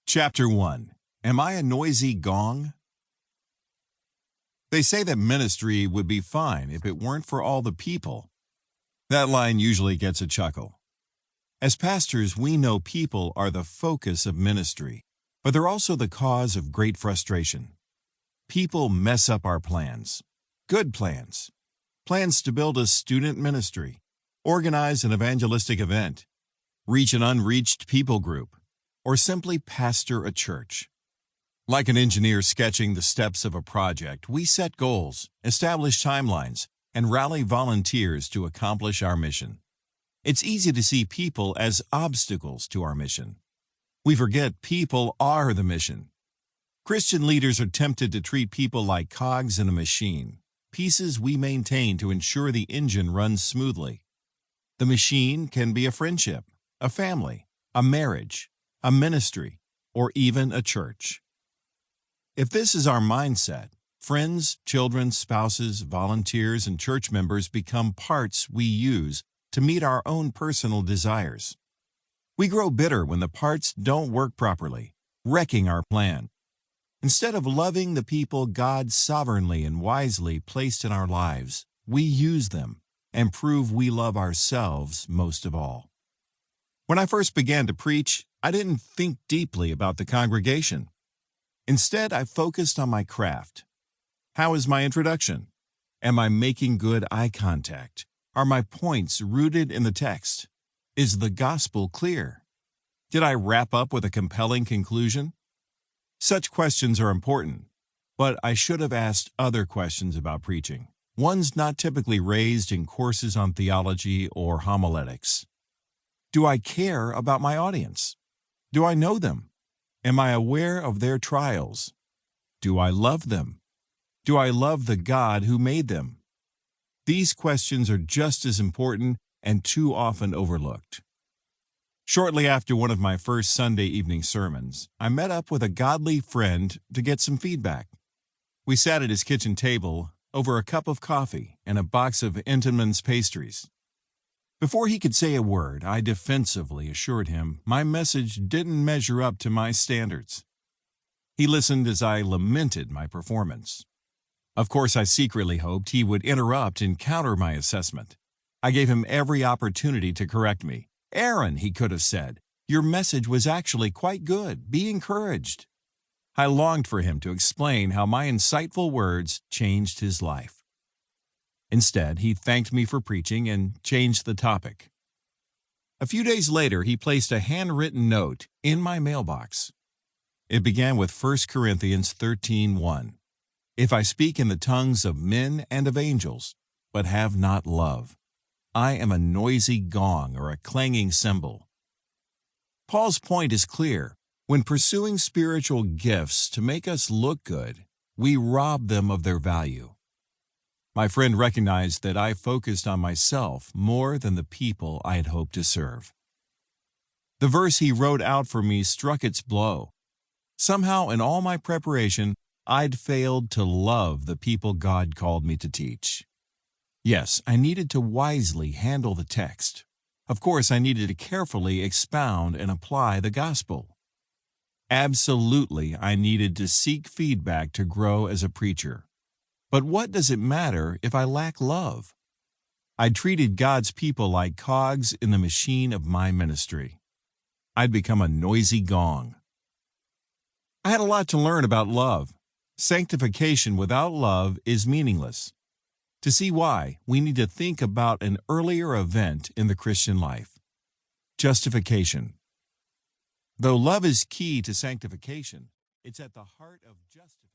Chapter 1. Am I a noisy gong? They say that ministry would be fine if it weren't for all the people. That line usually gets a chuckle. As pastors, we know people are the focus of ministry, but they're also the cause of great frustration. People mess up our plans. Good plans. Plans to build a student ministry, organize an evangelistic event, reach an unreached people group, or simply pastor a church. Like an engineer sketching the steps of a project, we set goals, establish timelines, and rally volunteers to accomplish our mission. It's easy to see people as obstacles to our mission. We forget people are the mission. Christian leaders are tempted to treat people like cogs in a machine, pieces we maintain to ensure the engine runs smoothly. The machine can be a friendship, a family, a marriage, a ministry, or even a church. If this is our mindset, friends, children, spouses, volunteers, and church members become parts we use to meet our own personal desires. We grow bitter when the parts don't work properly, wrecking our plan. Instead of loving the people God sovereignly and wisely placed in our lives, we use them and prove we love ourselves most of all. When I first began to preach, I didn't think deeply about the congregation. Instead, I focused on my craft. How is my introduction? Am I making good eye contact? Are my points rooted in the text? Is the gospel clear? Did I wrap up with a compelling conclusion? Such questions are important, but I should have asked other questions about preaching, ones not typically raised in courses on theology or homiletics. Do I care about my audience? Do I know them? Am I aware of their trials? Do I love them? Do I love the God who made them? These questions are just as important and too often overlooked. Shortly after one of my first Sunday evening sermons, I met up with a godly friend to get some feedback. We sat at his kitchen table over a cup of coffee and a box of Entenmann's pastries. Before he could say a word, I defensively assured him my message didn't measure up to my standards. He listened as I lamented my performance. Of course, I secretly hoped he would interrupt and counter my assessment. I gave him every opportunity to correct me. "Aaron," he could have said, "your message was actually quite good. Be encouraged." I longed for him to explain how my insightful words changed his life. Instead, he thanked me for preaching and changed the topic. A few days later, he placed a handwritten note in my mailbox. It began with 1 Corinthians 13:1. "If I speak in the tongues of men and of angels, but have not love, I am a noisy gong or a clanging cymbal." Paul's point is clear. When pursuing spiritual gifts to make us look good, we rob them of their value. My friend recognized that I focused on myself more than the people I had hoped to serve. The verse he wrote out for me struck its blow. Somehow, in all my preparation, I'd failed to love the people God called me to teach. Yes, I needed to wisely handle the text. Of course, I needed to carefully expound and apply the gospel. Absolutely, I needed to seek feedback to grow as a preacher. But what does it matter if I lack love? I treated God's people like cogs in the machine of my ministry. I'd become a noisy gong. I had a lot to learn about love. Sanctification without love is meaningless. To see why, we need to think about an earlier event in the Christian life: justification. Though love is key to sanctification, it's at the heart of justice.